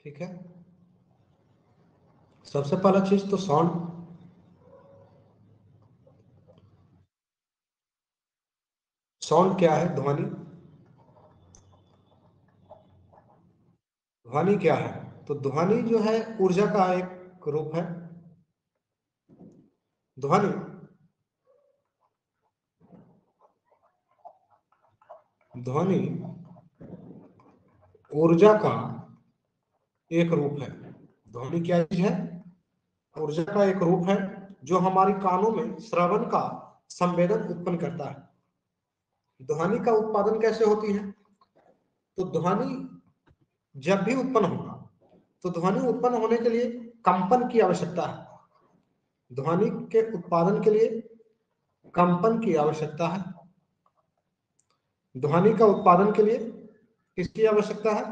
ठीक है। सबसे पहला चीज तो साउंड। साउंड क्या है? ध्वनि। ध्वनि क्या है? तो ध्वनि जो है ऊर्जा का एक रूप है। ध्वनि ध्वनि ऊर्जा का एक रूप है। ध्वनि क्या चीज है? ऊर्जा का एक रूप है जो हमारी कानों में श्रवण का संवेदन उत्पन्न करता है। ध्वनि का उत्पादन कैसे होती है? तो ध्वनि जब भी उत्पन्न होगा तो ध्वनि उत्पन्न होने के लिए कंपन की आवश्यकता है। ध्वनि के उत्पादन के लिए कंपन की आवश्यकता है। ध्वनि का उत्पादन के लिए किसकी आवश्यकता है?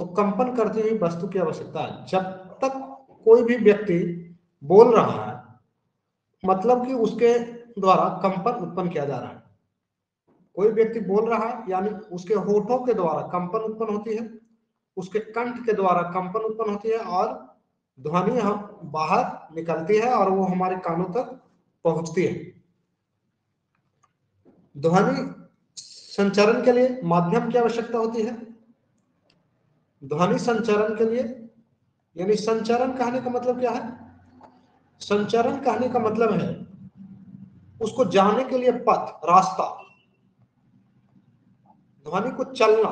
तो कंपन करती हुई वस्तु की आवश्यकता है। जब तक कोई भी व्यक्ति बोल रहा है मतलब कि उसके द्वारा कंपन उत्पन्न किया जा रहा है। कोई व्यक्ति बोल रहा है यानी उसके होठों के द्वारा कंपन उत्पन्न होती है, उसके कंठ के द्वारा कंपन उत्पन्न होती है और ध्वनि हम बाहर निकलती है और वो हमारे कानों तक पहुंचती है। ध्वनि संचरण के लिए माध्यम की आवश्यकता होती है। ध्वनि संचरण के लिए यानी संचरण कहने का मतलब क्या है? संचरण कहने का मतलब है उसको जाने के लिए पथ, रास्ता। ध्वनि को चलना।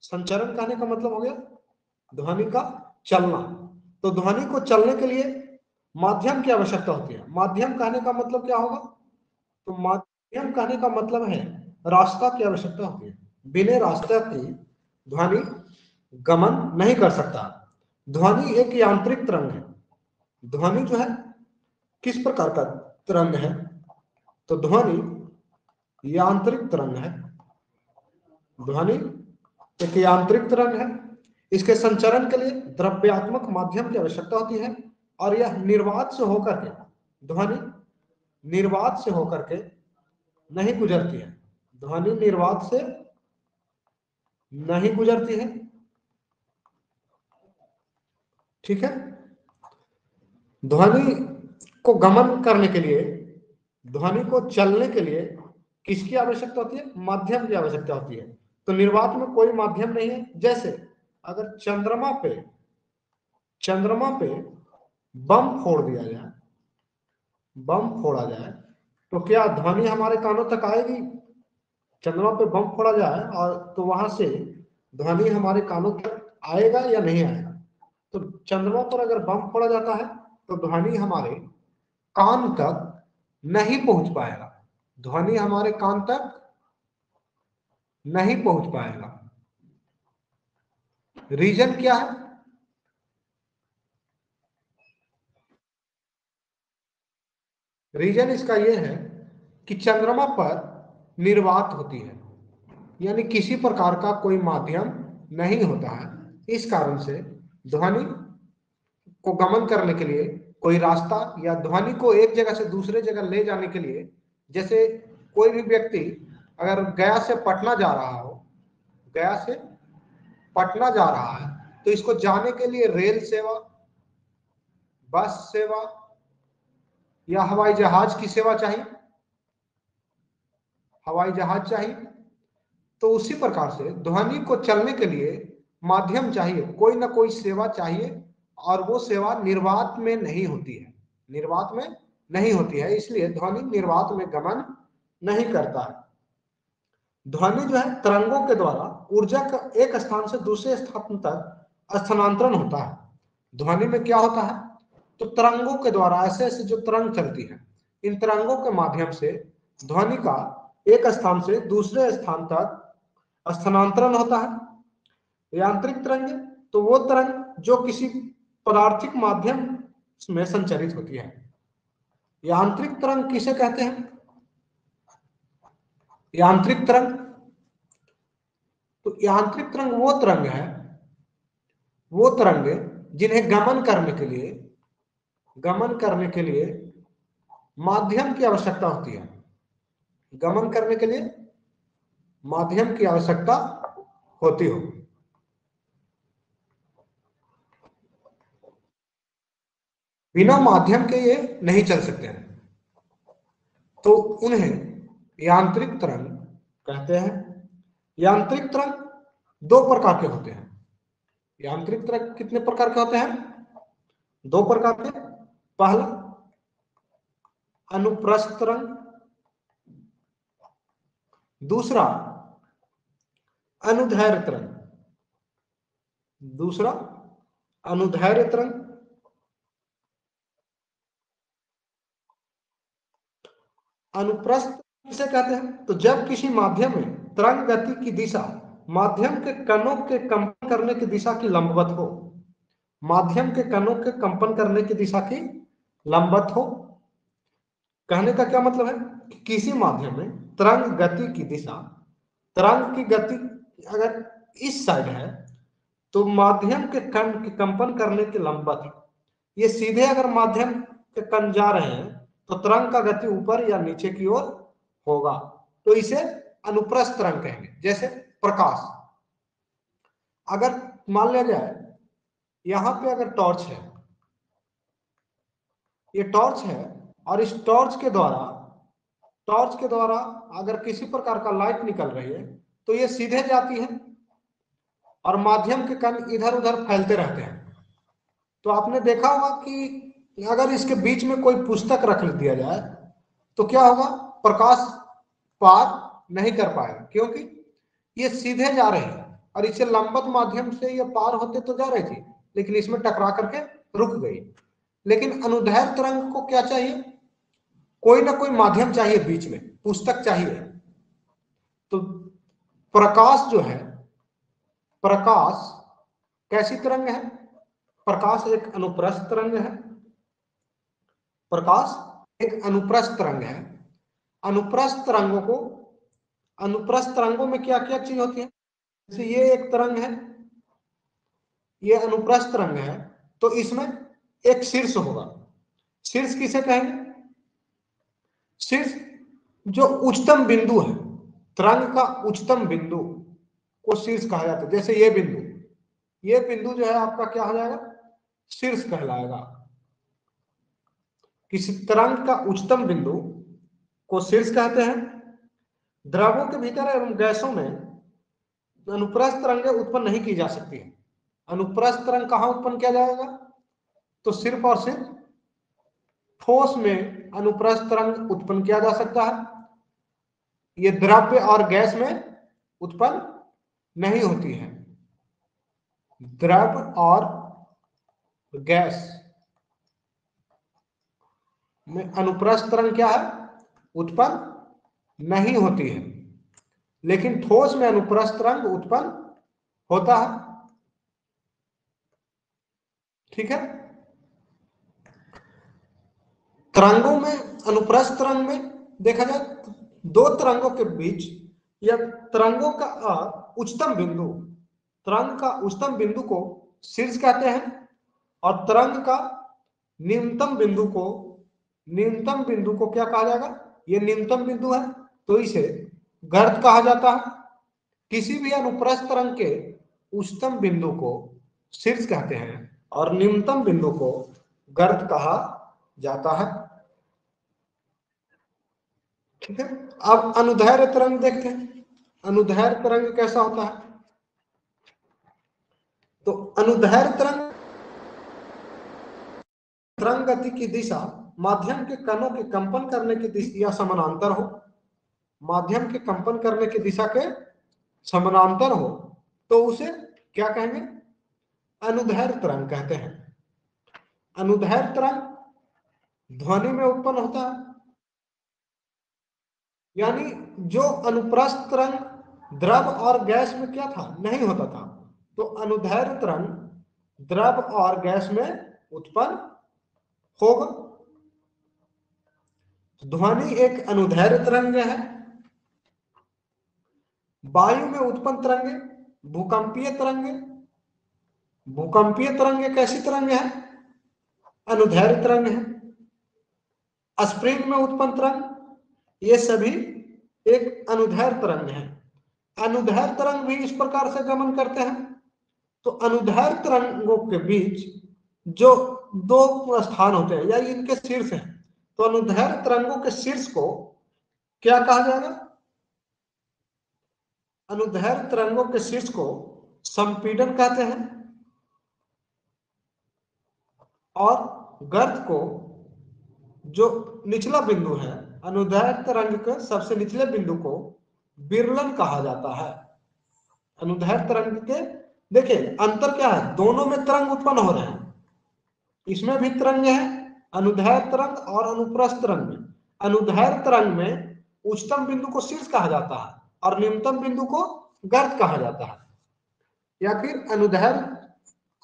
संचरण कहने का मतलब हो गया ध्वनि का चलना। तो ध्वनि को चलने के लिए माध्यम की आवश्यकता होती है। माध्यम कहने का मतलब क्या होगा? तो माध्यम कहने का मतलब है रास्ता की आवश्यकता होती है। बिना रास्ते की ध्वनि गमन नहीं कर सकता। ध्वनि एक यांत्रिक तरंग है। ध्वनि जो है किस प्रकार का तरंग है? तो ध्वनि यांत्रिक तरंग है। ध्वनि एक यांत्रिक तरंग है। इसके संचरण के लिए द्रव्यात्मक माध्यम की आवश्यकता होती है और यह निर्वात से होकर के ध्वनि निर्वात से होकर के नहीं गुजरती है। ध्वनि निर्वात से नहीं गुजरती है। ठीक है। ध्वनि को गमन करने के लिए, ध्वनि को चलने के लिए किसकी आवश्यकता होती है? माध्यम की आवश्यकता होती है। तो निर्वात में कोई माध्यम नहीं है। जैसे अगर चंद्रमा पे बम फोड़ दिया जाए, बम फोड़ा जाए तो क्या ध्वनि हमारे कानों तक आएगी? चंद्रमा पे बम फोड़ा जाए और तो वहां से ध्वनि हमारे कानों तक आएगा या नहीं आएगा? तो चंद्रमा पर अगर बम फोड़ा जाता है तो ध्वनि हमारे कान तक नहीं पहुंच पाएगा। ध्वनि हमारे कान तक नहीं पहुंच पाएगा। रीजन क्या है? रीजन इसका यह है कि चंद्रमा पर निर्वात होती है यानी किसी प्रकार का कोई माध्यम नहीं होता है। इस कारण से ध्वनि को गमन करने के लिए कोई रास्ता या ध्वनि को एक जगह से दूसरे जगह ले जाने के लिए, जैसे कोई भी व्यक्ति अगर गया से पटना जा रहा हो, गया से पटना जा रहा है तो इसको जाने के लिए रेल सेवा, बस सेवा या हवाई जहाज की सेवा चाहिए। हवाई जहाज चाहिए। तो उसी प्रकार से ध्वनि को चलने के लिए माध्यम चाहिए, कोई ना कोई सेवा चाहिए और वो सेवा निर्वात में नहीं होती है। निर्वात में नहीं होती है, इसलिए ध्वनि निर्वात में गमन नहीं करता है। ध्वनि जो है तरंगों के द्वारा ऊर्जा का एक स्थान से दूसरे स्थान तक स्थानांतरण होता है। ध्वनि में क्या होता है? तो तरंगों के द्वारा ऐसे ऐसे जो तरंग चलती है, इन तरंगों के माध्यम से ध्वनि का एक स्थान से दूसरे स्थान तक स्थानांतरण होता है। यांत्रिक तरंग तो वो तरंग जो किसी पदार्थिक माध्यम में संचरित होती है। यांत्रिक तरंग किसे कहते हैं? यांत्रिक तरंग तो यांत्रिक तरंग वो तरंग जिन्हें गमन करने के लिए माध्यम की आवश्यकता होती है। गमन करने के लिए माध्यम की आवश्यकता होती हो। बिना माध्यम के ये नहीं चल सकते हैं, तो उन्हें यांत्रिक तरंग कहते हैं। यांत्रिक तरंग दो प्रकार के होते हैं। यांत्रिक तरंग कितने प्रकार के होते हैं? दो प्रकार के। पहला अनुप्रस्थ तरंग, दूसरा अनुदैर्घ्य तरंग। दूसरा अनुदैर्घ्य तरंग। अनुप्रस्थ किसे कहते हैं? तो जब किसी माध्यम में तरंग गति की दिशा माध्यम के कणों के कंपन करने की दिशा की लंबवत हो, माध्यम के कणों के कंपन करने की दिशा की लंबवत हो। कहने का क्या मतलब है कि किसी माध्यम में तरंग गति की दिशा, तरंग की गति अगर इस साइड है तो माध्यम के कण के कंपन करने की लंबवत है। ये सीधे अगर माध्यम के कण जा रहे हैं तो तरंग का गति ऊपर या नीचे की ओर होगा, तो इसे अनुप्रस्थ तरंग कहेंगे। जैसे प्रकाश, अगर मान लिया जाए यहां पे अगर टॉर्च है, ये टॉर्च है, और इस टॉर्च के द्वारा अगर किसी प्रकार का लाइट निकल रही है तो ये सीधे जाती है और माध्यम के कण इधर उधर फैलते रहते हैं। तो आपने देखा होगा कि अगर इसके बीच में कोई पुस्तक रख दिया जाए तो क्या होगा? प्रकाश पार नहीं कर पाएगा, क्योंकि ये सीधे जा रहे हैं और इसे लंबवत माध्यम से ये पार होते तो जा रही थी, लेकिन इसमें टकरा करके रुक गई। लेकिन अनुदैर्घ्य तरंग को क्या चाहिए? कोई ना कोई माध्यम चाहिए, बीच में पुस्तक चाहिए। तो प्रकाश जो है, प्रकाश कैसी तरंग है? प्रकाश एक अनुप्रस्थ तरंग है। प्रकाश एक अनुप्रस्थ तरंग है। अनुप्रस्थ तरंगों में क्या क्या चीज होती है? जैसे ये एक तरंग है, ये अनुप्रस्थ तरंग है, तो इसमें एक शीर्ष होगा। शीर्ष किसे कहेंगे? शीर्ष जो उच्चतम बिंदु है, तरंग का उच्चतम बिंदु को शीर्ष कहा जाता है। जैसे ये बिंदु जो है आपका क्या हो जाएगा? शीर्ष कहलाएगा। किसी तरंग का उच्चतम बिंदु को शीर्ष कहते हैं। द्रवों के भीतर एवं गैसों में अनुप्रस्थ तरंगें उत्पन्न नहीं की जा सकती है। अनुप्रस्थ तरंग कहां उत्पन्न किया जाएगा? तो सिर्फ और सिर्फ ठोस में अनुप्रस्थ तरंग उत्पन्न किया जा सकता है। ये द्रव्य और गैस में उत्पन्न नहीं होती है। द्रव्य और गैस में अनुप्रस्थ तरंग क्या है? उत्पन्न नहीं होती है, लेकिन ठोस में अनुप्रस्थ तरंग उत्पन्न होता है। ठीक है। तरंगों में, अनुप्रस्थ तरंग में देखा जाए दो तरंगों के बीच या तरंगों का उच्चतम बिंदु, तरंग का उच्चतम बिंदु को शीर्ष कहते हैं और तरंग का न्यूनतम बिंदु को क्या कहा जाएगा? ये न्यूनतम बिंदु है तो इसे गर्त कहा जाता है। किसी भी अनुप्रस्थ तरंग के उच्चतम बिंदु को शीर्ष कहते हैं और न्यूनतम बिंदु को गर्त कहा जाता है। ठीक है। अब अनुदैर्घ्य तरंग देखते हैं। अनुदैर्घ्य तरंग कैसा होता है? तो अनुदैर्घ्य तरंग गति की दिशा माध्यम के कणों के कंपन करने की दिशा या समानांतर हो, माध्यम के कंपन करने की दिशा के समानांतर हो तो उसे क्या कहेंगे? अनुदैर्घ्य तरंग कहते हैं। अनुदैर्घ्य तरंग ध्वनि में उत्पन्न होता है, यानी जो अनुप्रस्थ तरंग द्रव और गैस में क्या था? नहीं होता था, तो अनुदैर्घ्य तरंग द्रव और गैस में उत्पन्न होगा। ध्वनि एक अनुदैर्घ्य तरंग है। वायु में उत्पन्न तरंगे भूकंपीय तरंगे। भूकंपीय तरंगे कैसी तरंग है? अनुदैर्घ्य तरंग है। स्प्रिंग में उत्पन्न तरंग, ये सभी एक अनुदैर्घ्य तरंग है। अनुदैर्घ्य तरंग भी इस प्रकार से गमन करते हैं। तो अनुदैर्घ्य तरंगों के बीच जो दो स्थान होते हैं या इनके शीर्ष हैं, तो अनुदैर्घ्य तरंगों के शीर्ष को क्या कहा जाएगा? अनुदैर्घ्य तरंगों के शीर्ष को संपीड़न कहते हैं और गर्त को, जो निचला बिंदु है अनुदैर्घ्य तरंग के सबसे निचले बिंदु को विरलन कहा जाता है। अनुदैर्घ्य तरंग के देखिए अंतर क्या है, दोनों में तरंग उत्पन्न हो रहे हैं, इसमें भी तरंग है अनुदैर्घ्य तरंग और अनुप्रस्थ तरंग में। अनुदैर्घ्य तरंग में उच्चतम बिंदु को शीर्ष कहा जाता है और निम्नतम बिंदु को गर्त कहा जाता है, या फिर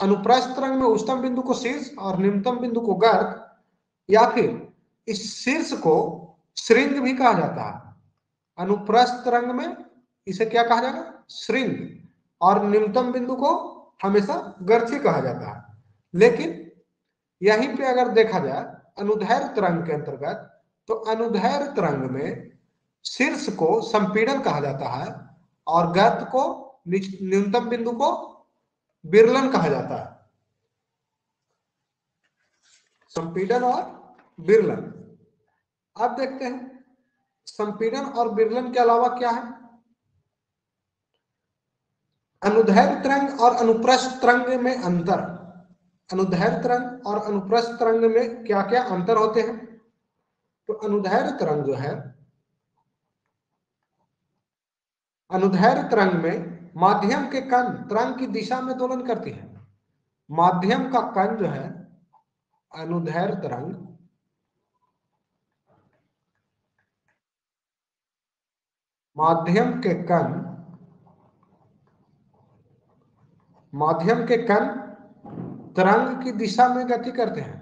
अनुप्रस्थ तरंग में उच्चतम बिंदु को शीर्ष और निम्नतम बिंदु को गर्त, या फिर इस शीर्ष को श्रृंग भी कहा जाता है। अनुप्रस्थ तरंग में इसे क्या कहा जाएगा? श्रृंग, और निम्नतम बिंदु को हमेशा गर्त ही कहा जाता है। लेकिन यहीं पे अगर देखा जाए अनुदैर्घ्य तरंग के अंतर्गत, तो अनुदैर्घ्य तरंग में शीर्ष को संपीड़न कहा जाता है और गर्त को, न्यूनतम बिंदु को विरलन कहा जाता है। संपीड़न और विरलन। अब देखते हैं संपीड़न और विरलन के अलावा क्या है। अनुदैर्घ्य तरंग और अनुप्रस्थ तरंग में अंतर। अनुदैर्घ्य तरंग और अनुप्रस्थ तरंग में क्या क्या अंतर होते हैं? तो अनुदैर्घ्य तरंग जो है, अनुदैर्घ्य तरंग में माध्यम के कण तरंग की दिशा में दोलन करती है। माध्यम का कण जो है अनुदैर्घ्य तरंग, माध्यम के कण तरंग की दिशा में गति करते हैं।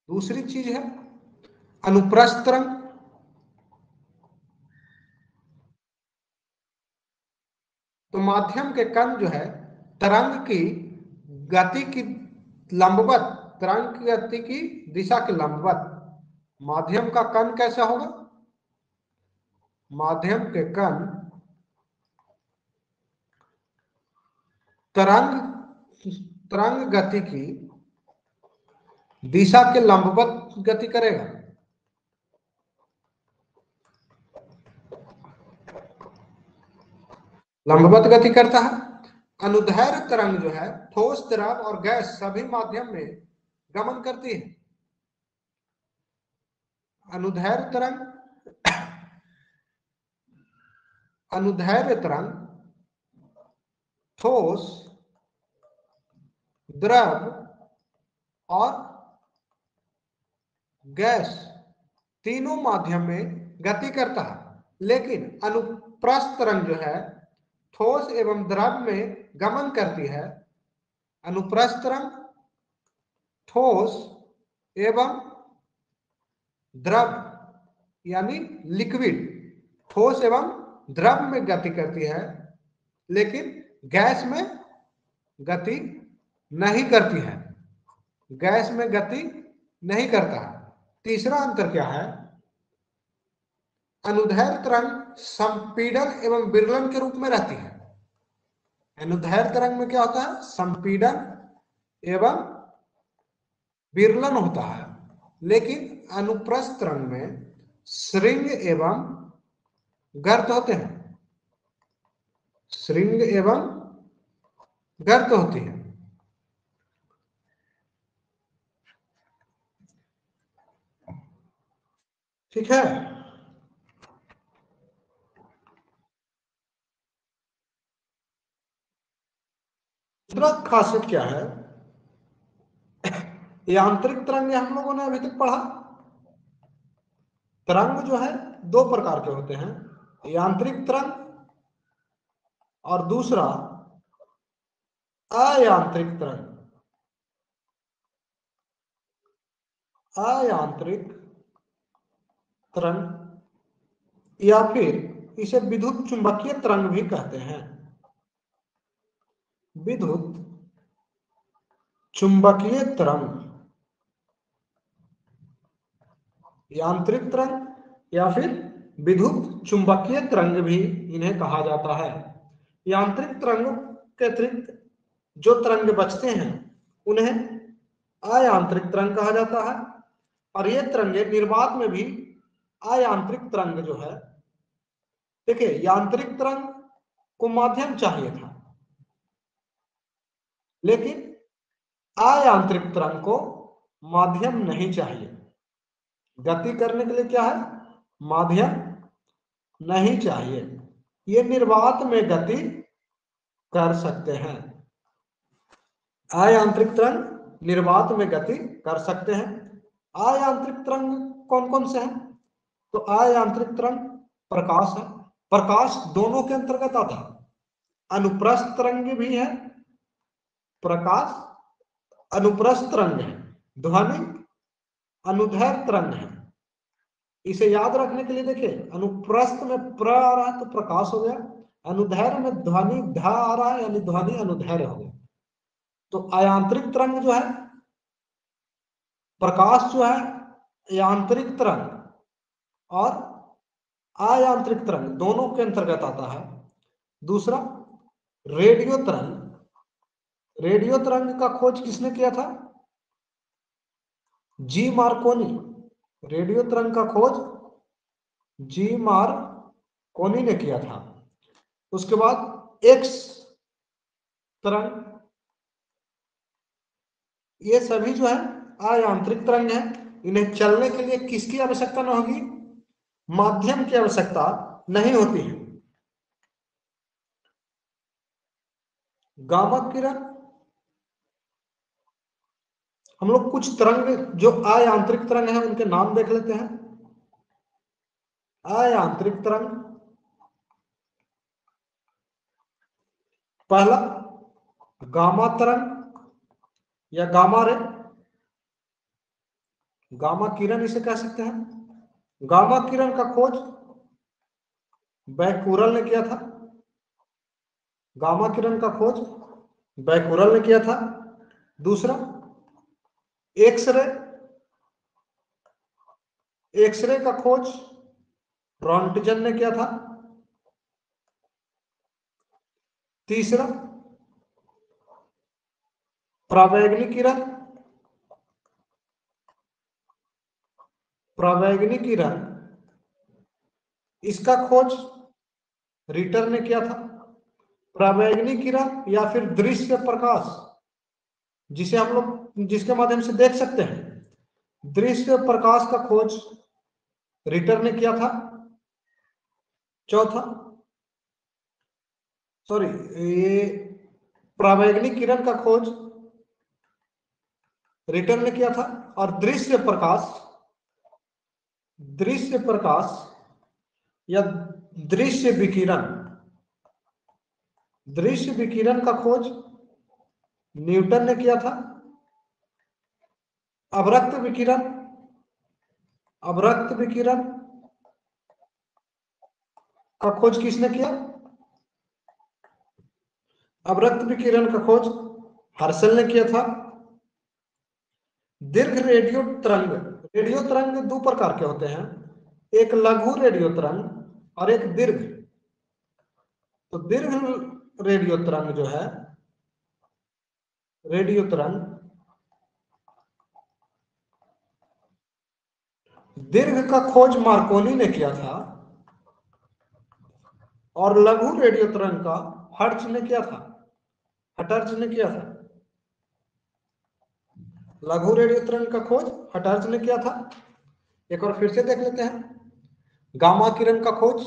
दूसरी चीज है अनुप्रस्थ तरंग। तो माध्यम के कण जो है तरंग की गति की लंबवत, तरंग की गति की दिशा के लंबवत। माध्यम का कण कैसा होगा? माध्यम के कण तरंग गति की दिशा के लंबवत गति करेगा। लंबवत गति करता है। अनुदैर्घ्य तरंग जो है ठोस, द्रव और गैस सभी माध्यम में गमन करती है। अनुदैर्घ्य तरंग ठोस, द्रव और गैस तीनों माध्यम में गति करता है, लेकिन अनुप्रस्थ तरंग जो है ठोस एवं द्रव में गमन करती है। अनुप्रस्थ तरंग ठोस एवं द्रव यानी लिक्विड, ठोस एवं द्रव में गति करती है, लेकिन गैस में गति नहीं करती है। गैस में गति नहीं करता है। तीसरा अंतर क्या है? अनुदैर्घ्य तरंग संपीड़न एवं विरलन के रूप में रहती है। अनुदैर्घ्य तरंग में क्या होता है? संपीड़न एवं विरलन होता है, लेकिन अनुप्रस्थ तरंग में श्रृंग एवं गर्त होते हैं। श्रृंग एवं गर्त होती है। ठीक है। दूसरा खासियत क्या है? यांत्रिक तरंग हम लोगों ने अभी तक पढ़ा। तरंग जो है दो प्रकार के होते हैं, यांत्रिक तरंग और दूसरा अयांत्रिक तरंग। अयांत्रिक तरंग या फिर इसे विद्युत चुंबकीय तरंग भी कहते हैं। विद्युत चुंबकीय तरंग, यांत्रिक तरंग या फिर विद्युत चुंबकीय तरंग भी इन्हें कहा जाता है। यांत्रिक तरंगों के अतिरिक्त जो तरंग बचते हैं उन्हें अयांत्रिक तरंग कहा जाता है। और ये तरंगे निर्वात में भी अयांत्रिक तरंग जो है, देखिए यांत्रिक तरंग को माध्यम चाहिए था, लेकिन अयांत्रिक तरंग को माध्यम नहीं चाहिए। गति करने के लिए क्या है, माध्यम नहीं चाहिए। ये निर्वात में गति कर सकते हैं। अयांत्रिक तरंग निर्वात में गति कर सकते हैं। अयांत्रिक तरंग कौन कौन से हैं? तो अयांत्रिक तरंग प्रकाश है। प्रकाश दोनों के अंतर्गत आता है। अनुप्रस्थ तरंग भी है, प्रकाश अनुप्रस्थ तरंग है, ध्वनि अनुदैर्घ्य तरंग है। इसे याद रखने के लिए देखिए, अनुप्रस्थ में प्र आ रहा है तो प्रकाश हो गया, अनुदैर्घ्य में ध्वनि ध आ रहा है यानी ध्वनि अनुदैर्घ्य हो गया। तो अयांत्रिक तरंग जो है, प्रकाश जो है यांत्रिक तरंग और अयांत्रिक तरंग दोनों के अंतर्गत आता है। दूसरा रेडियो तरंग। रेडियो तरंग का खोज किसने किया था? जी मार्कोनी। रेडियो तरंग का खोज जी मार्कोनी ने किया था। उसके बाद एक्स तरंग, ये सभी जो है अयांत्रिक तरंग है। इन्हें चलने के लिए किसकी आवश्यकता न होगी? माध्यम की आवश्यकता नहीं होती है। गामा किरण, हम लोग कुछ तरंग जो अयांत्रिक तरंग है उनके नाम देख लेते हैं। अयांत्रिक तरंग, पहला गामा तरंग या गामा रे, गामा किरण इसे कह सकते हैं। गामा किरण का खोज बैकुरल ने किया था। गामा किरण का खोज बैकुरल ने किया था। दूसरा एक्सरे, एक्सरे का खोज रॉन्टजन ने किया था। तीसरा परावैगनी किरण, परावैगनी किरण इसका खोज रिटर ने किया था। परावैगनी किरण या फिर दृश्य प्रकाश, जिसे हम लोग जिसके माध्यम से देख सकते हैं, दृश्य प्रकाश का खोज रिटर ने किया था। चौथा सॉरी ये परावैगनी किरण का खोज रिटर ने किया था। और दृश्य प्रकाश, दृश्य प्रकाश या दृश्य विकिरण, दृश्य विकिरण का खोज न्यूटन ने किया था। अवरक्त विकिरण, अवरक्त विकिरण का खोज किसने किया? अवरक्त विकिरण का खोज हर्शल ने किया था। दीर्घ रेडियो तरंग, रेडियो तरंग दो प्रकार के होते हैं, एक लघु रेडियो तरंग और एक दीर्घ। तो दीर्घ रेडियो तरंग जो है, रेडियो तरंग दीर्घ का खोज मार्कोनी ने किया था और लघु रेडियो तरंग का हर्ट्ज ने किया था, हटर्ज ने किया था। लघु रेडियो तरंग का खोज हटर्ज ने किया था। एक बार फिर से देख लेते हैं। गामा किरण का खोज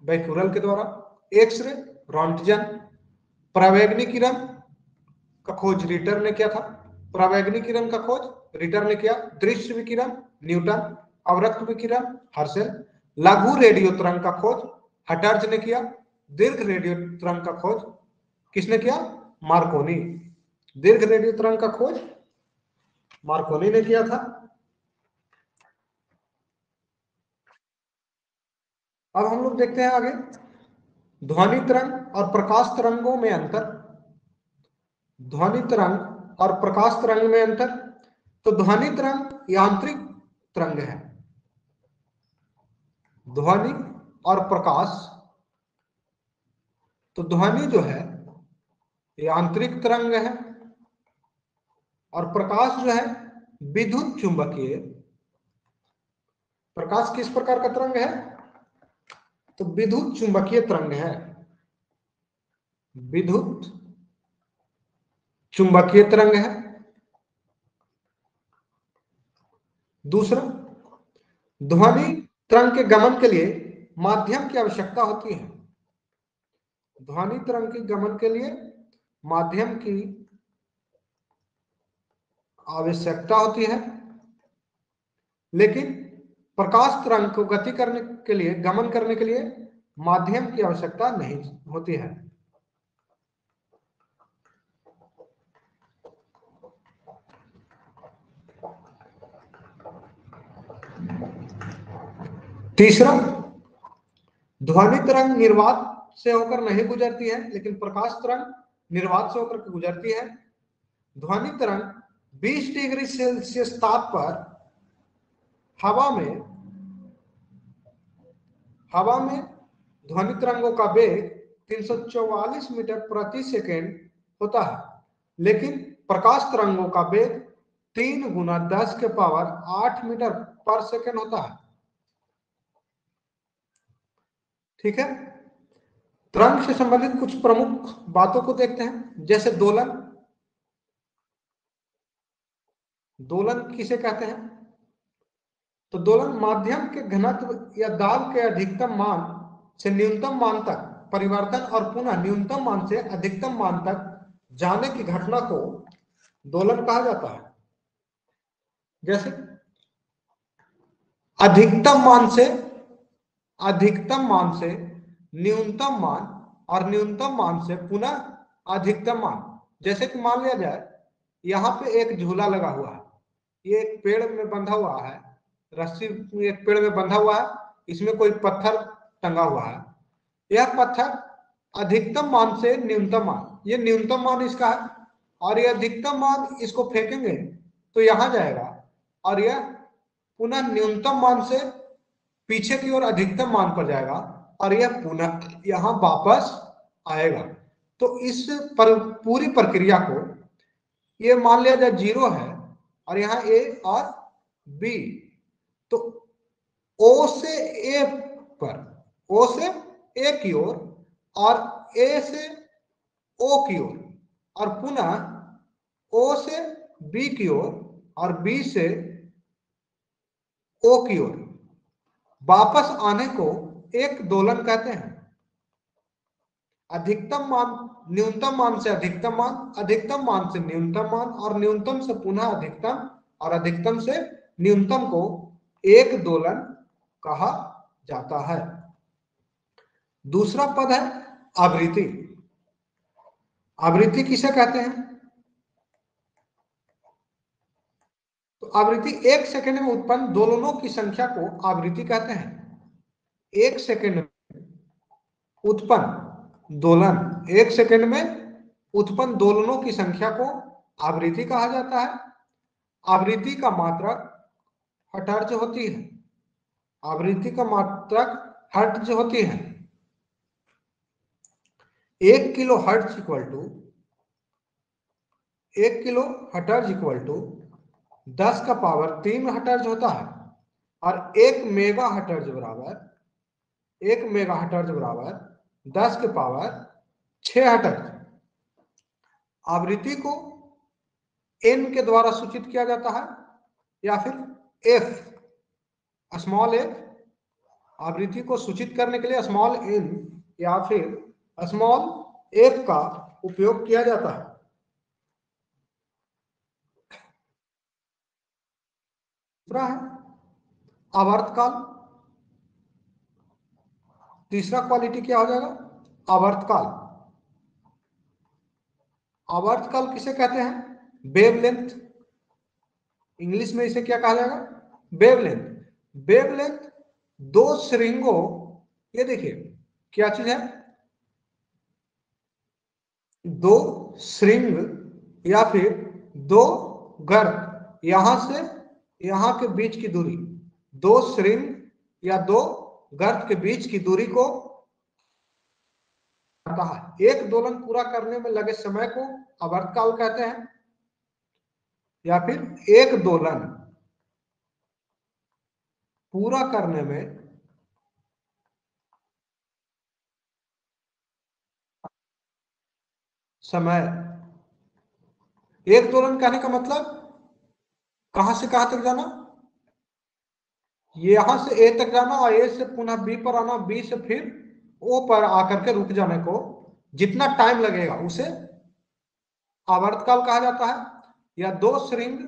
बैकुरल के द्वारा, एक्सरे रॉन्टजन, परावैगनी किरण का खोज रिटर ने किया था, परावैगनी किरण का खोज रिटर ने किया। दृश्य विकिरण न्यूटन, अवरक्त विकिरण हर्शल, लघु रेडियो तरंग का खोज हटर्ज ने किया, दीर्घ रेडियो तरंग का खोज किसने किया? मार्कोनी। दीर्घ रेडियो तरंग का खोज मार्कोनी ने किया था। अब हम लोग देखते हैं आगे ध्वनि तरंग और प्रकाश तरंगों में अंतर। ध्वनि तरंग और प्रकाश तरंग में अंतर। तो ध्वनि तरंग यांत्रिक तरंग है, ध्वनि और प्रकाश तो ध्वनि जो है ये आंतरिक तरंग है और प्रकाश जो है विद्युत चुंबकीय। प्रकाश किस प्रकार का तरंग है? तो विद्युत चुंबकीय तरंग है, विद्युत चुंबकीय तरंग है। दूसरा, ध्वनि तरंग के गमन के लिए माध्यम की आवश्यकता होती है। ध्वनि तरंग के गमन के लिए माध्यम की आवश्यकता होती है, लेकिन प्रकाश तरंग को गति करने के लिए, गमन करने के लिए माध्यम की आवश्यकता नहीं होती है। तीसरा, ध्वनि तरंग निर्वात से होकर नहीं गुजरती है, लेकिन प्रकाश तरंग निर्वात से होकर गुजरती है। ध्वनि तरंग 20 डिग्री सेल्सियस ताप पर हवा में ध्वनि तरंगों का वेग 344 मीटर प्रति सेकेंड होता है, लेकिन प्रकाश तरंगों का वेग 3 गुना 10 के पावर 8 मीटर पर सेकेंड होता है। ठीक है, तरंग से संबंधित कुछ प्रमुख बातों को देखते हैं, जैसे दोलन। दोलन किसे कहते हैं? तो दोलन माध्यम के घनत्व या दाब के अधिकतम मान से न्यूनतम मान तक परिवर्तन और पुनः न्यूनतम मान से अधिकतम मान तक जाने की घटना को दोलन कहा जाता है। जैसे अधिकतम मान से न्यूनतम मान और न्यूनतम मान से पुनः अधिकतम मान। जैसे कि मान लिया जाए यहाँ पे एक झूला लगा हुआ है, ये एक पेड़ में बंधा हुआ है, रस्सी एक पेड़ में बंधा हुआ है, इसमें कोई पत्थर टंगा हुआ है। यह पत्थर अधिकतम मान से न्यूनतम मान, ये न्यूनतम मान इसका है, और यह अधिकतम मान इसको फेंकेंगे तो यहां जाएगा, और यह पुनः न्यूनतम मान से पीछे की ओर अधिकतम मान पर जाएगा, और यह पुनः यहां वापस आएगा। तो इस पूरी प्रक्रिया को ये मान लिया जाए 0 है, और यहाँ ए और बी, तो ओ से ए पर, ओ से ए की ओर और ए से ओ की ओर, और पुनः ओ से बी की ओर और बी से ओ की ओर वापस आने को एक दोलन कहते हैं। अधिकतम मान न्यूनतम मान से अधिकतम मान, अधिकतम मान से न्यूनतम मान, और न्यूनतम से पुनः अधिकतम, और अधिकतम से न्यूनतम को एक दोलन कहा जाता है। दूसरा पद है आवृत्ति। आवृत्ति किसे कहते हैं? तो आवृत्ति 1 सेकंड में उत्पन्न दोलनों की संख्या को आवृत्ति कहते हैं। 1 सेकंड में उत्पन्न दोलन, 1 सेकंड में उत्पन्न दोलनों की संख्या को आवृत्ति कहा जाता है। आवृत्ति का मात्रक हर्ट्ज होती है। आवृत्ति का मात्रक हर्ट्ज होती है। 1 kilohertz equal to 1 kilohertz equal to 10 का पावर 3 हर्ट्ज होता है, और 1 मेगा हर्ट्ज बराबर 10 के पावर 6 हर्ट्ज। आवृत्ति को n के द्वारा सूचित किया जाता है, या फिर f, स्मॉल f। आवृत्ति को सूचित करने के लिए स्मॉल n या फिर स्मॉल f का उपयोग किया जाता है। दूसरा है आवर्तकाल। तीसरा क्वालिटी क्या हो जाएगा? आवर्तकाल। आवर्तकाल किसे कहते हैं? वेवलेंथ। इंग्लिश में इसे क्या कहा जाएगा? वेवलेंथ। वेवलेंथ दो श्रृंगों, ये देखिए क्या चीज है, दो श्रृंग या फिर दो गर्त, यहां से यहां के बीच की दूरी, दो श्रृंग या दो गर्त के बीच की दूरी को जाता है। एक दोलन पूरा करने में लगे समय को आवर्तकाल कहते हैं, या फिर एक दोलन पूरा करने में समय। एक दोलन कहने का मतलब कहां से कहां तक जाना, यहां से ए तक जाना और ए से पुनः बी पर आना, बी से फिर ओ पर आकर के रुक जाने को जितना टाइम लगेगा उसे आवर्तकाल कहा जाता है। या दो श्रृंग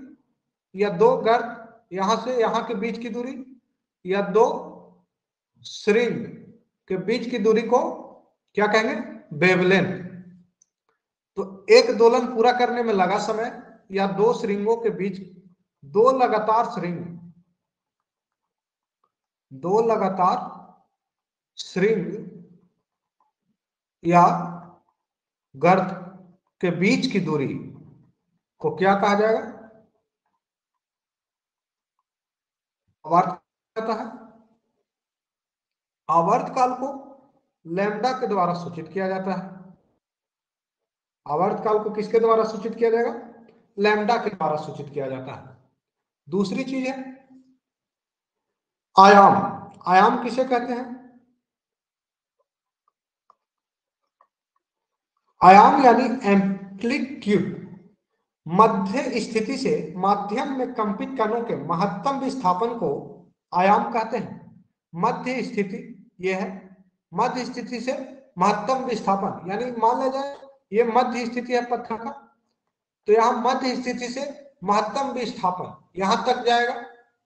या दो गर्त यहां से यहां के बीच की दूरी, या दो श्रृंग के बीच की दूरी को क्या कहेंगे, वेवलेंथ। तो एक दोलन पूरा करने में लगा समय या दो श्रृंगों के बीच, दो लगातार श्रृंग, दो लगातार श्रृंग या गर्त के बीच की दूरी को क्या कहा जाएगा, आवर्त कहता है। आवर्तकाल को लैम्डा के द्वारा सूचित किया जाता है। आवर्तकाल को किसके द्वारा सूचित किया जाएगा, लैम्डा के द्वारा सूचित किया जाता है। दूसरी चीज है आयाम। आयाम किसे कहते हैं, आयाम यानी एम्पलीट्यूड। मध्य स्थिति से माध्यम में कंपित कणों के महत्तम विस्थापन को आयाम कहते हैं। मध्य स्थिति यह है, मध्य स्थिति से महत्तम विस्थापन, यानी मान लिया जाए ये मध्य स्थिति है पत्थर का, तो यहां मध्य स्थिति से महत्तम विस्थापन यहां तक जाएगा,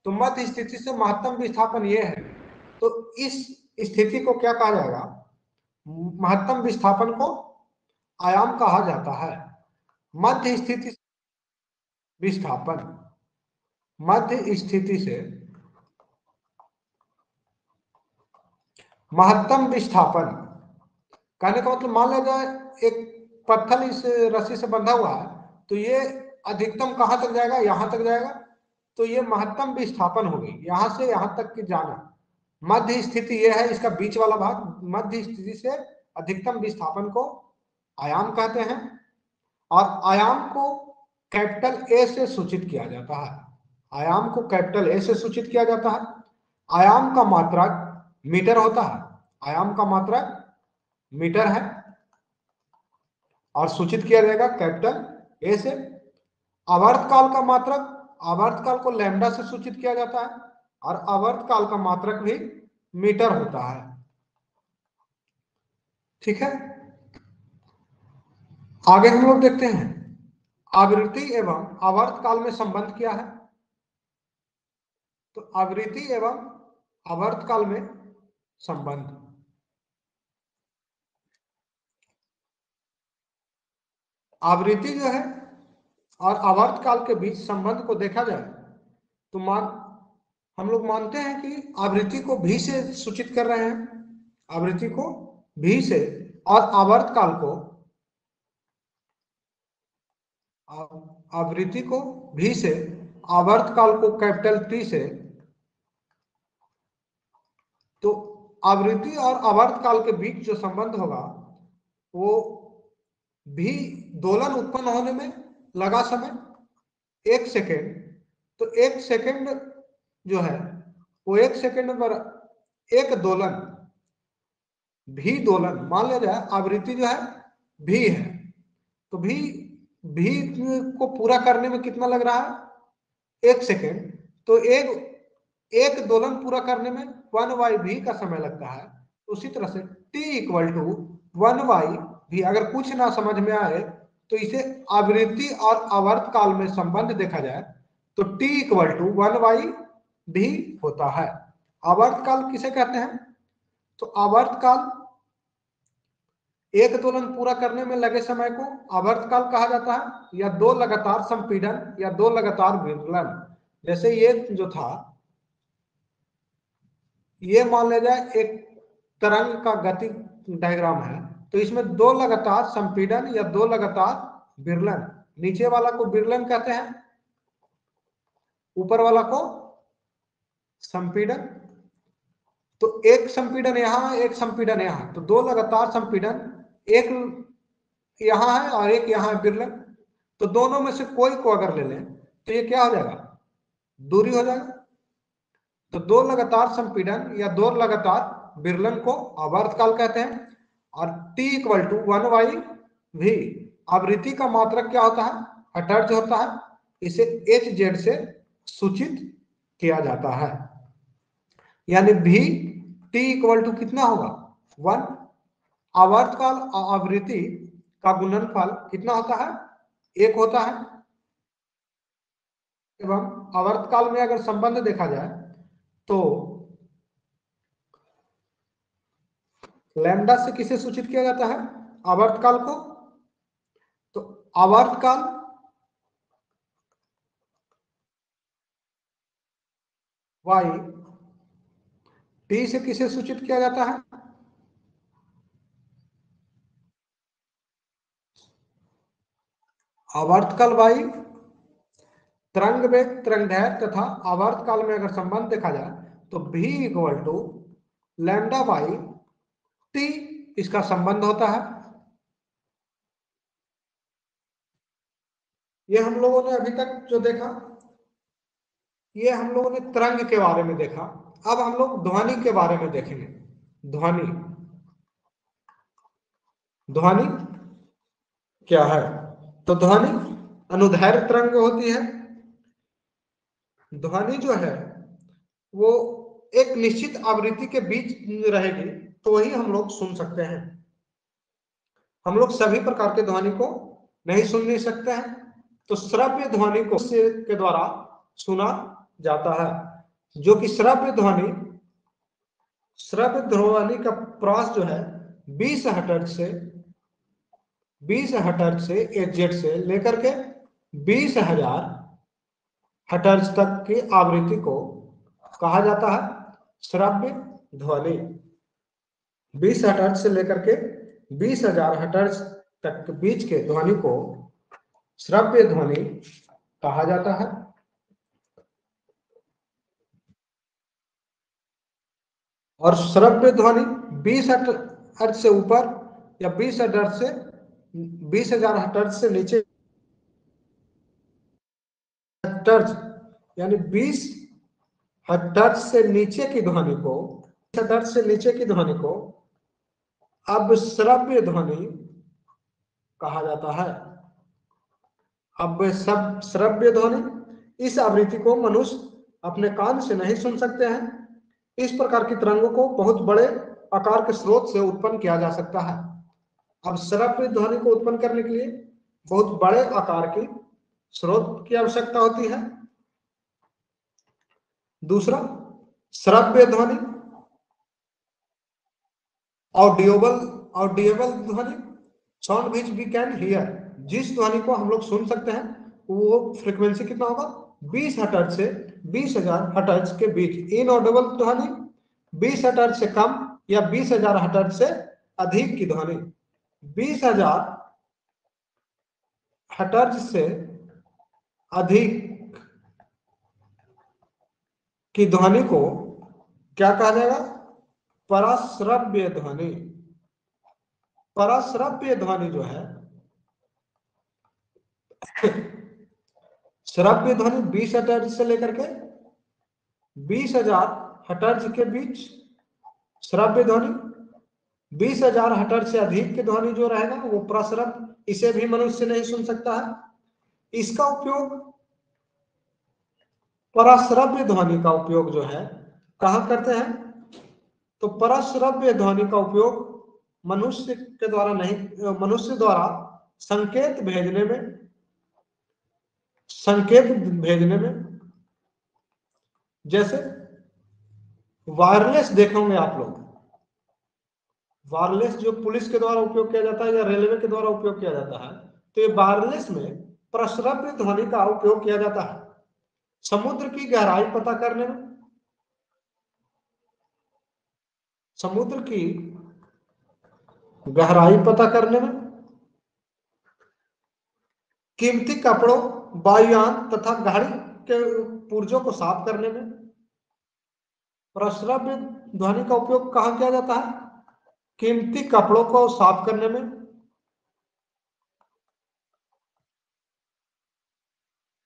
तो मध्य स्थिति से महत्तम विस्थापन ये है, तो इस स्थिति को क्या कहा जाएगा, महत्तम विस्थापन को आयाम कहा जाता है। मध्य स्थिति विस्थापन, मध्य स्थिति से महत्तम विस्थापन कहने का मतलब, मान लिया जाए एक पत्थर इस रस्सी से बंधा हुआ है, तो ये अधिकतम कहां तक जाएगा, यहां तक जाएगा, तो ये महत्तम विस्थापन होगी, यहां से यहां तक की जाना। मध्य स्थिति यह है, इसका बीच वाला भाग, मध्य स्थिति से अधिकतम विस्थापन को आयाम कहते हैं। और आयाम को कैपिटल ए से सूचित किया जाता है। आयाम को कैपिटल ए से सूचित किया जाता है। आयाम का मात्रक मीटर होता है, आयाम का मात्रक मीटर है और सूचित किया जाएगा कैपिटल ए से। आवर्तकाल का मात्रक, आवर्तकाल को लैम्डा से सूचित किया जाता है और आवर्तकाल का मात्रक भी मीटर होता है। ठीक है, आगे हम लोग देखते हैं आवृत्ति एवं आवर्तकाल में संबंध क्या है। तो आवृत्ति एवं आवर्तकाल में संबंध, आवृत्ति जो है और आवर्तकाल के बीच संबंध को देखा जाए तो हम लोग मानते हैं कि आवृत्ति को भी से सूचित कर रहे हैं, आवृत्ति को भी से, और आवर्तकाल को, आवृत्ति को भी से, आवर्तकाल को कैपिटल टी से। तो आवृत्ति और आवर्तकाल के बीच जो संबंध होगा वो भी दोलन उत्पन्न होने में लगा समय 1 सेकेंड, तो 1 सेकेंड जो है वो 1 सेकेंड पर एक दोलन, भी दोलन मान लिया जाए, आवृत्ति जो है भी है, तो भी को पूरा करने में कितना लग रहा है, 1 सेकेंड, तो एक दोलन पूरा करने में 1/v का समय लगता है। उसी तरह से t इक्वल टू 1/v, अगर कुछ ना समझ में आए तो इसे आवृत्ति और आवर्तकाल में संबंध देखा जाए तो t इक्वल टू 1/v होता है। आवर्तकाल किसे कहते हैं, तो आवर्तकाल एक दोलन पूरा करने में लगे समय को आवर्तकाल कहा जाता है, या दो लगातार संपीड़न या दो लगातार विरलन। जैसे ये जो था, ये मान लिया जाए एक तरंग का गति डायग्राम है, तो इसमें दो लगातार संपीड़न या दो लगातार विरलन, नीचे वाला को विरलन कहते हैं, ऊपर वाला को संपीड़न। तो एक संपीड़न यहां, एक संपीड़न यहां, तो दो लगातार संपीड़न एक यहाँ है और एक यहाँ है विरलन, तो दोनों में से कोई को अगर ले लें तो ये क्या हो जाएगा, दूरी हो जाएगा। तो दो लगातार संपीड़न या दो लगातार विरलन को आवर्तकाल कहते हैं। और T इक्वल टू 1/v, आवृत्ति का मात्रक क्या होता है, हर्ट्ज होता है, इसे Hz से सूचित किया जाता है। यानी v T इक्वल टू कितना होगा, 1, आवर्तकाल और आवृत्ति का गुणनफल कितना होता है, 1 होता है। एवं आवर्तकाल में अगर संबंध देखा जाए तो लैम्डा से किसे सूचित किया जाता है, आवर्तकाल को। तो आवर्तकाल y T से किसे सूचित किया जाता है, आवर्तकाल y तरंग वेग, तरंगदैर्घ्य तथा आवर्तकाल में अगर संबंध देखा जाए तो v equal to lambda by T इसका संबंध होता है। ये हम लोगों ने अभी तक जो देखा, ये हम लोगों ने तरंग के बारे में देखा। अब हम लोग ध्वनि के बारे में देखेंगे। ध्वनि, ध्वनि क्या है, तो ध्वनि अनुदैर्घ्य तरंग होती है। ध्वनि जो है वो एक निश्चित आवृत्ति के बीच रहेगी तो ही हम लोग सुन सकते हैं। हम लोग सभी प्रकार के ध्वनि को नहीं सुन नहीं सकते हैं। तो श्रव्य ध्वनि को के द्वारा सुना जाता है, जो कि श्रव्य ध्वनि का प्रवास जो है 20 हर्ट्ज से Hz से लेकर के 20,000 हर्ट्ज तक की आवृत्ति को कहा जाता है श्रव्य ध्वनि। 20 हर्ट्ज से लेकर के 20,000 हर्ट्ज तक के बीच के ध्वनि को श्रव्य ध्वनि कहा जाता है। और श्रव्य ध्वनि 20 हर्ट्ज से ऊपर या 20,000 से 20,000 हर्ट्ज से नीचे, हर्ट्ज यानी 20 हर्ट्ज से नीचे की ध्वनि को, हर्ट्ज से नीचे की ध्वनि को अब श्रव्य ध्वनि कहा जाता है। अब सब श्रव्य ध्वनि, इस आवृत्ति को मनुष्य अपने कान से नहीं सुन सकते हैं। इस प्रकार की तरंगों को बहुत बड़े आकार के स्रोत से उत्पन्न किया जा सकता है। अब श्रव्य ध्वनि को उत्पन्न करने के लिए बहुत बड़े आकार की स्रोत की आवश्यकता होती है। दूसरा, श्रव्य ध्वनि ऑडिएबल ध्वनि, sound which we can hear, जिस ध्वनि को हम लोग सुन सकते हैं वो फ्रीक्वेंसी कितना होगा, 20 हर्ट्ज से 20,000 हर्ट्ज के बीच। इनऑडिबल ध्वनि 20 हर्ट्ज से कम या 20,000 हर्ट्ज से अधिक की ध्वनि। 20,000 हर्ट्ज से अधिक की ध्वनि को क्या कहा जाएगा, पराश्रव्य ध्वनि। पराश्रव्य ध्वनि जो है, श्रव्य ध्वनि 20 हर्ट्ज से लेकर के 20,000 हर्ट्ज के बीच श्रव्य ध्वनि। 20,000 हर्ट्ज से अधिक की ध्वनि जो रहेगा वो प्रश्रव्य, इसे भी मनुष्य नहीं सुन सकता है। इसका उपयोग, पराश्रव्य ध्वनि का उपयोग जो है कहाँ करते हैं, तो पराश्रव्य ध्वनि का उपयोग मनुष्य के द्वारा नहीं, मनुष्य द्वारा संकेत भेजने में, जैसे वायरलेस देखेंगे आप लोग, वायरलेस जो पुलिस के द्वारा उपयोग किया जाता है या रेलवे के द्वारा उपयोग किया जाता है, तो ये वायरलेस में प्रश्रव्य ध्वनि का उपयोग किया जाता है। समुद्र की गहराई पता करने में, समुद्र की गहराई पता करने में, कीमती कपड़ों, वायुयान तथा गाड़ी के पुर्जों को साफ करने में प्रश्रव्य ध्वनि का उपयोग कहाँ किया जाता है, कीमती कपड़ों को साफ करने में,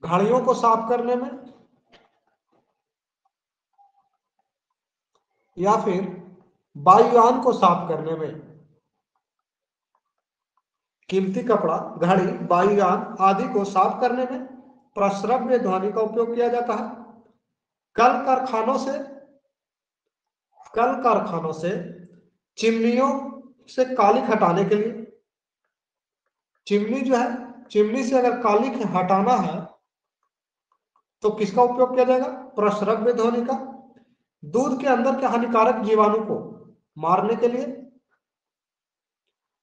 घड़ियों को साफ करने में, या फिर वायुयान को साफ करने में। कीमती कपड़ा, घड़ी, वायुयान आदि को साफ करने में प्रस्रव्य ध्वनि का उपयोग किया जाता है। कल कारखानों से चिमनियों से कालिख हटाने के लिए, चिमनी जो है, चिमनी से अगर कालिख हटाना है तो किसका उपयोग किया जाएगा? प्रस्रव्य ध्वनि का। दूध के अंदर के हानिकारक जीवाणु को मारने के लिए,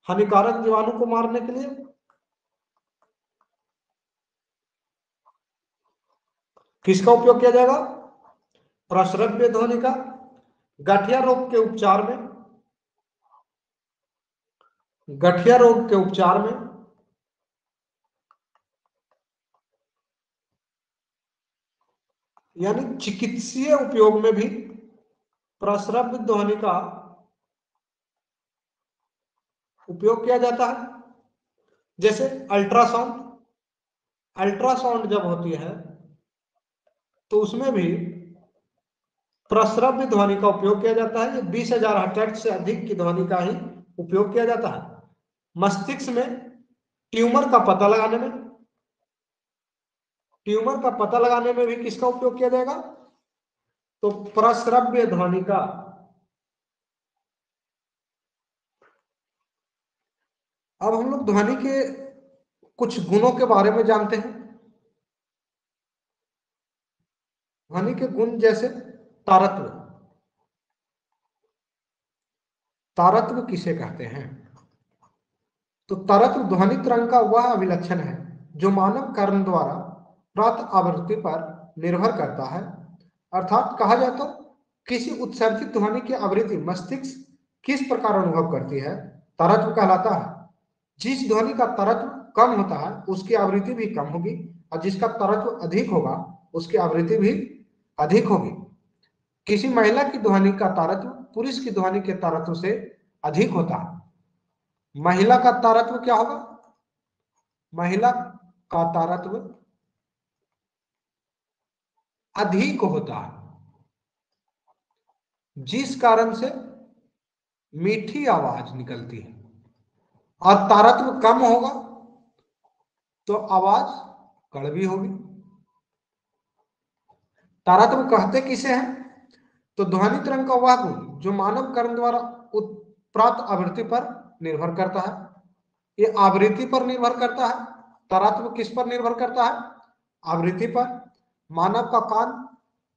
हानिकारक जीवाणु को मारने के लिए किसका उपयोग किया जाएगा? प्रस्रव्य ध्वनि का। गठिया रोग के उपचार में, गठिया रोग के उपचार में, यानी चिकित्सीय उपयोग में भी प्रस्रव्य ध्वनि का उपयोग किया जाता है। जैसे अल्ट्रासाउंड, अल्ट्रासाउंड जब होती है तो उसमें भी प्रस्रव्य ध्वनि का उपयोग किया जाता है। ये 20,000 हर्ट्ज से अधिक की ध्वनि का ही उपयोग किया जाता है। मस्तिष्क में ट्यूमर का पता लगाने में, ट्यूमर का पता लगाने में भी किसका उपयोग किया जाएगा? तो प्रस्रव्य ध्वनि का। अब हम लोग ध्वनि के कुछ गुणों के बारे में जानते हैं। ध्वनि के गुण जैसे तारत्व, तारत्व किसे कहते हैं? तो तारत्व ध्वनि तरंग का वह अभिलक्षण है जो मानव कर्ण द्वारा प्राप्त आवृत्ति पर निर्भर करता है। अर्थात कहा जाए तो किसी उत्सर्जित ध्वनि की आवृत्ति मस्तिष्क किस प्रकार अनुभव करती है, तारत्व कहलाता है। जिस ध्वनि का तारत्व कम होता है उसकी आवृत्ति भी कम होगी, और जिसका तारत्व अधिक होगा उसकी आवृत्ति भी अधिक होगी। किसी महिला की ध्वनि का तारत्व पुरुष की ध्वनि के तारत्व से अधिक होता है। महिला का तारत्व क्या होगा? महिला का तारत्व अधिक होता है, जिस कारण से मीठी आवाज निकलती है। और तारत्व कम होगा तो आवाज कड़वी होगी। तारत्व कहते किसे हैं? तो ध्वनि तरंग का वह गुण जो मानव कर्ण द्वारा प्राप्त आवृत्ति पर निर्भर करता है। ये आवृत्ति पर निर्भर करता है। तारत्व किस पर निर्भर करता है? आवृत्ति पर। मानव का कान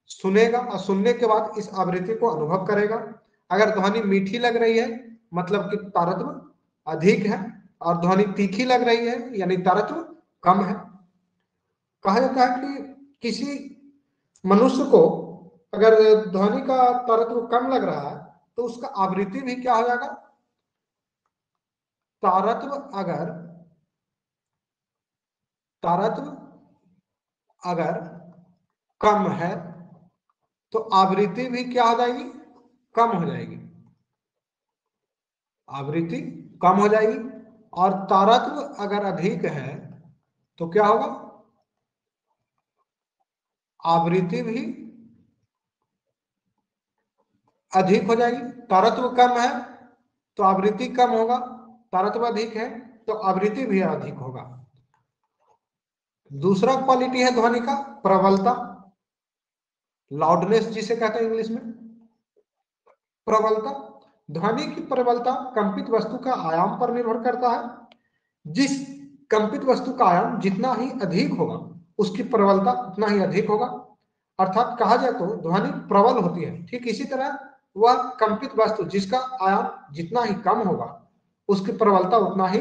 सुनेगा और सुनने के बाद इस आवृत्ति को अनुभव करेगा। अगर ध्वनि मीठी लग रही है मतलब कि तारत्व अधिक है, और ध्वनि तीखी लग रही है यानी तारत्व कम है। कहा जाता है कि किसी मनुष्य को अगर ध्वनि का तारत्व कम लग रहा है तो उसका आवृत्ति भी क्या हो जाएगा? तारत्व अगर कम है तो आवृत्ति भी क्या हो जाएगी? कम हो जाएगी। आवृत्ति कम हो जाएगी। और तारत्व अगर अधिक है तो क्या होगा? आवृत्ति भी अधिक हो जाएगी। तारत्व कम है तो आवृत्ति कम होगा, तारत्व अधिक है तो आवृत्ति भी अधिक होगा। दूसरा क्वालिटी है ध्वनि का प्रबलता, लाउडनेस जिसे कहते हैं इंग्लिश में। प्रबलता, ध्वनि की प्रबलता कंपित वस्तु का आयाम पर निर्भर करता है। जिस कंपित वस्तु का आयाम जितना ही अधिक होगा उसकी प्रबलता उतना ही अधिक होगा। अर्थात कहा जाए तो ध्वनि प्रबल होती है। ठीक इसी तरह वह कंपित वस्तु जिसका आयाम जितना ही कम होगा उसकी प्रबलता उतना ही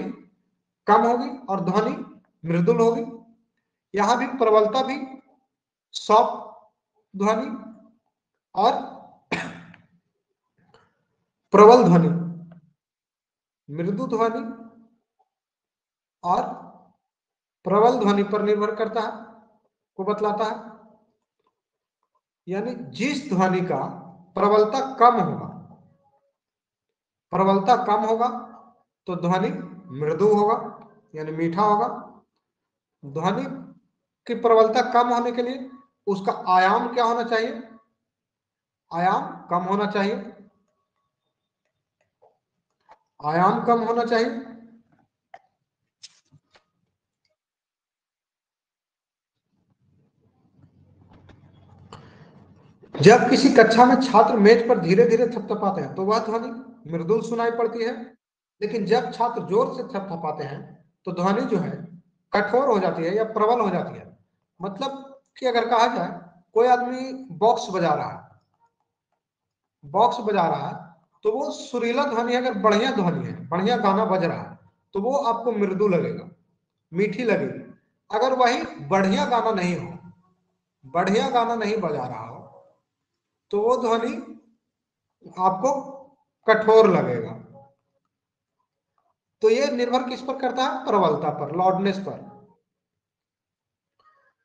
कम होगी और ध्वनि मृदुल होगी। यहां भी प्रबलता भी सॉफ्ट ध्वनि और प्रबल ध्वनि, मृदु ध्वनि और प्रबल ध्वनि पर निर्भर करता है को बतलाता है। यानी जिस ध्वनि का प्रबलता कम होगा, प्रबलता कम होगा तो ध्वनि मृदु होगा यानी मीठा होगा। ध्वनि की प्रबलता कम होने के लिए उसका आयाम क्या होना चाहिए? आयाम कम होना चाहिए। आयाम कम होना चाहिए। जब किसी कक्षा में छात्र मेज पर धीरे धीरे थपथपाते हैं तो वह ध्वनि मृदुल सुनाई पड़ती है, लेकिन जब छात्र जोर से थपथपाते हैं तो ध्वनि जो है कठोर हो जाती है या प्रबल हो जाती है। मतलब कि अगर कहा जाए कोई आदमी बॉक्स बजा रहा है, बॉक्स बजा रहा है तो वो सुरीला ध्वनि, अगर बढ़िया ध्वनि है, बढ़िया गाना बज रहा है तो वो आपको मृदु लगेगा, मीठी लगेगी। अगर वही बढ़िया गाना नहीं हो, बढ़िया गाना नहीं बजा रहा हो तो वो ध्वनि आपको कठोर लगेगा। तो ये निर्भर किस पर करता है? प्रबलता पर, लाउडनेस पर।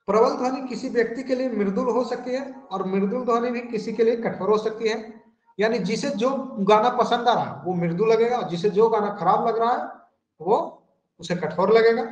प्रबल ध्वनि किसी व्यक्ति के लिए मृदुल हो सकती है और मृदुल ध्वनि भी किसी के लिए कठोर हो सकती है। यानी जिसे जो गाना पसंद आ रहा है वो मृदु लगेगा और जिसे जो गाना खराब लग रहा है वो उसे कठोर लगेगा।